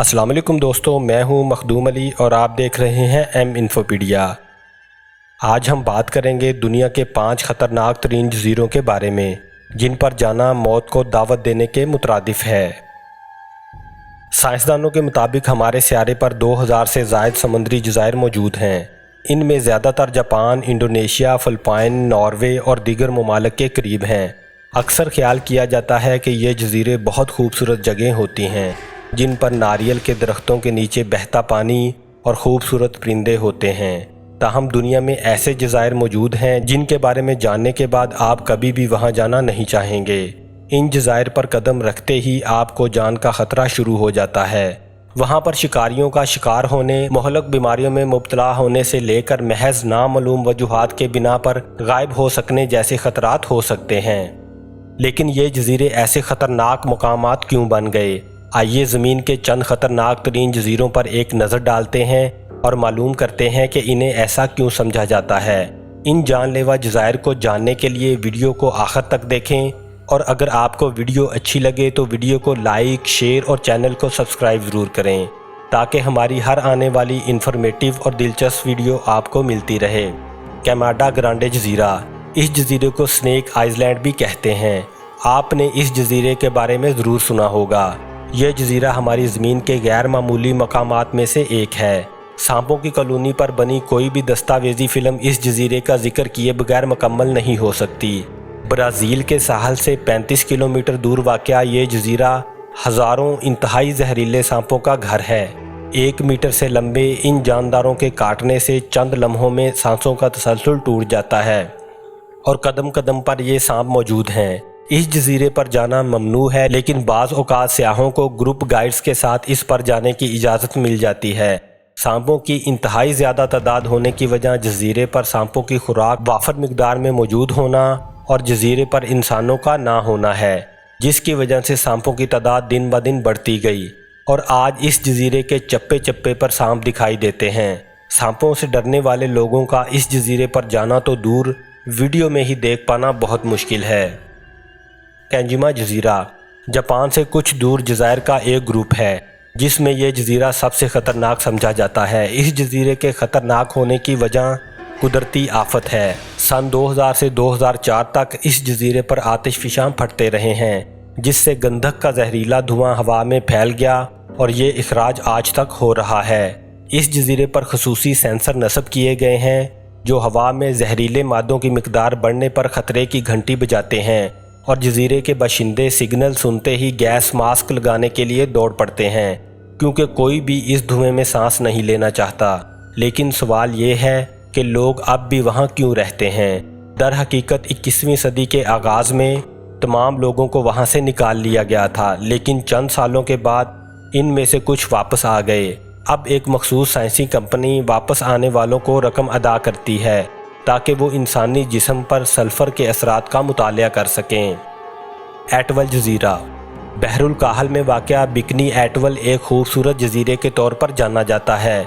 السلام علیکم دوستو، میں ہوں مخدوم علی اور آپ دیکھ رہے ہیں ایم انفوپیڈیا۔ آج ہم بات کریں گے دنیا کے 5 خطرناک ترین جزیروں کے بارے میں جن پر جانا موت کو دعوت دینے کے مترادف ہے۔ سائنسدانوں کے مطابق ہمارے سیارے پر 2000 سے زائد سمندری جزائر موجود ہیں۔ ان میں زیادہ تر جاپان، انڈونیشیا، فلپائن، ناروے اور دیگر ممالک کے قریب ہیں۔ اکثر خیال کیا جاتا ہے کہ یہ جزیرے بہت خوبصورت جگہیں ہوتی ہیں جن پر ناریل کے درختوں کے نیچے بہتا پانی اور خوبصورت پرندے ہوتے ہیں۔ تاہم دنیا میں ایسے جزائر موجود ہیں جن کے بارے میں جاننے کے بعد آپ کبھی بھی وہاں جانا نہیں چاہیں گے۔ ان جزائر پر قدم رکھتے ہی آپ کو جان کا خطرہ شروع ہو جاتا ہے۔ وہاں پر شکاریوں کا شکار ہونے، مہلک بیماریوں میں مبتلا ہونے سے لے کر محض نامعلوم وجوہات کے بنا پر غائب ہو سکنے جیسے خطرات ہو سکتے ہیں۔ لیکن یہ جزیرے ایسے خطرناک مقامات کیوں بن گئے؟ آئیے زمین کے چند خطرناک ترین جزیروں پر ایک نظر ڈالتے ہیں اور معلوم کرتے ہیں کہ انہیں ایسا کیوں سمجھا جاتا ہے۔ ان جان لیوا جزائر کو جاننے کے لیے ویڈیو کو آخر تک دیکھیں، اور اگر آپ کو ویڈیو اچھی لگے تو ویڈیو کو لائک، شیئر اور چینل کو سبسکرائب ضرور کریں تاکہ ہماری ہر آنے والی انفارمیٹیو اور دلچسپ ویڈیو آپ کو ملتی رہے۔ کیماڈا گرانڈے جزیرہ، اس جزیرے کو سنیک آئز لینڈ بھی کہتے ہیں۔ آپ نے اس جزیرے کے بارے میں ضرور سنا ہوگا۔ یہ جزیرہ ہماری زمین کے غیر معمولی مقامات میں سے ایک ہے۔ سانپوں کی کالونی پر بنی کوئی بھی دستاویزی فلم اس جزیرے کا ذکر کیے بغیر مکمل نہیں ہو سکتی۔ برازیل کے ساحل سے 35 کلومیٹر دور واقع یہ جزیرہ ہزاروں انتہائی زہریلے سانپوں کا گھر ہے۔ 1 میٹر سے لمبے ان جانداروں کے کاٹنے سے چند لمحوں میں سانسوں کا تسلسل ٹوٹ جاتا ہے اور قدم قدم پر یہ سانپ موجود ہیں۔ اس جزیرے پر جانا ممنوع ہے، لیکن بعض اوقات سیاحوں کو گروپ گائیڈز کے ساتھ اس پر جانے کی اجازت مل جاتی ہے۔ سانپوں کی انتہائی زیادہ تعداد ہونے کی وجہ جزیرے پر سانپوں کی خوراک وافر مقدار میں موجود ہونا اور جزیرے پر انسانوں کا نہ ہونا ہے، جس کی وجہ سے سانپوں کی تعداد دن بہ دن بڑھتی گئی اور آج اس جزیرے کے چپے چپے پر سانپ دکھائی دیتے ہیں۔ سانپوں سے ڈرنے والے لوگوں کا اس جزیرے پر جانا تو دور، ویڈیو میں ہی دیکھ پانا بہت مشکل ہے۔ کینجیما جزیرہ جاپان سے کچھ دور جزائر کا ایک گروپ ہے جس میں یہ جزیرہ سب سے خطرناک سمجھا جاتا ہے۔ اس جزیرے کے خطرناک ہونے کی وجہ قدرتی آفت ہے۔ سن 2000 سے 2004 تک اس جزیرے پر آتش فشاں پھٹتے رہے ہیں جس سے گندھک کا زہریلا دھواں ہوا میں پھیل گیا اور یہ اخراج آج تک ہو رہا ہے۔ اس جزیرے پر خصوصی سینسر نصب کیے گئے ہیں جو ہوا میں زہریلے مادوں کی مقدار بڑھنے پر خطرے کی گھنٹی بجاتے ہیں، اور جزیرے کے باشندے سگنل سنتے ہی گیس ماسک لگانے کے لیے دوڑ پڑتے ہیں کیونکہ کوئی بھی اس دھویں میں سانس نہیں لینا چاہتا۔ لیکن سوال یہ ہے کہ لوگ اب بھی وہاں کیوں رہتے ہیں؟ در حقیقت 21ویں صدی کے آغاز میں تمام لوگوں کو وہاں سے نکال لیا گیا تھا، لیکن چند سالوں کے بعد ان میں سے کچھ واپس آ گئے۔ اب ایک مخصوص سائنسی کمپنی واپس آنے والوں کو رقم ادا کرتی ہے تاکہ وہ انسانی جسم پر سلفر کے اثرات کا مطالعہ کر سکیں۔ ایٹول جزیرہ بحر الکاہل میں واقع بکنی ایٹول ایک خوبصورت جزیرے کے طور پر جانا جاتا ہے۔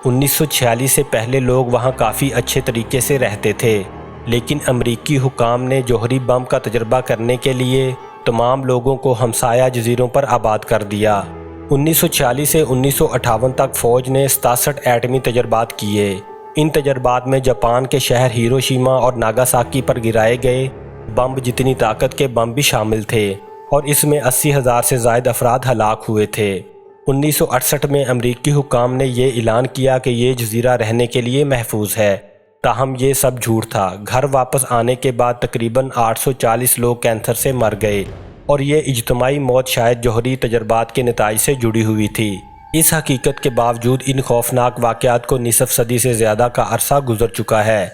1946 سے پہلے لوگ وہاں کافی اچھے طریقے سے رہتے تھے، لیکن امریکی حکام نے جوہری بم کا تجربہ کرنے کے لیے تمام لوگوں کو ہمسایہ جزیروں پر آباد کر دیا۔ 1946 سے 1958 تک فوج نے 67 ایٹمی تجربات کیے۔ ان تجربات میں جاپان کے شہر ہیروشیما اور ناگاساکی پر گرائے گئے بم جتنی طاقت کے بم بھی شامل تھے، اور اس میں 80,000 سے زائد افراد ہلاک ہوئے تھے۔ 1968 میں امریکی حکام نے یہ اعلان کیا کہ یہ جزیرہ رہنے کے لیے محفوظ ہے، تاہم یہ سب جھوٹ تھا۔ گھر واپس آنے کے بعد تقریباً 840 لوگ کینسر سے مر گئے، اور یہ اجتماعی موت شاید جوہری تجربات کے نتائج سے جڑی ہوئی تھی۔ اس حقیقت کے باوجود ان خوفناک واقعات کو نصف صدی سے زیادہ کا عرصہ گزر چکا ہے۔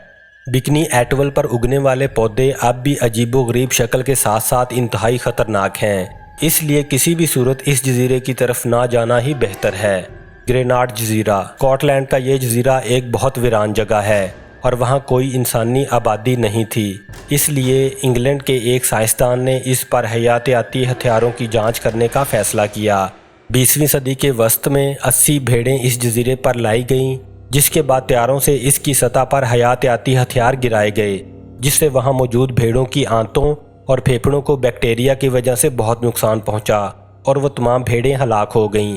بکنی ایٹول پر اگنے والے پودے اب بھی عجیب و غریب شکل کے ساتھ ساتھ انتہائی خطرناک ہیں، اس لیے کسی بھی صورت اس جزیرے کی طرف نہ جانا ہی بہتر ہے۔ گریناڈ جزیرہ اسکاٹ لینڈ کا یہ جزیرہ ایک بہت ویران جگہ ہے اور وہاں کوئی انسانی آبادی نہیں تھی، اس لیے انگلینڈ کے ایک سائنسدان نے اس پر حیاتیاتی ہتھیاروں کی جانچ کرنے کا فیصلہ کیا۔ 20ویں صدی کے وسط میں 80 بھیڑیں اس جزیرے پر لائی گئیں، جس کے بعد طیاروں سے اس کی سطح پر حیاتیاتی ہتھیار گرائے گئے، جس سے وہاں موجود بھیڑوں کی آنتوں اور پھیپھڑوں کو بیکٹیریا کی وجہ سے بہت نقصان پہنچا اور وہ تمام بھیڑیں ہلاک ہو گئیں۔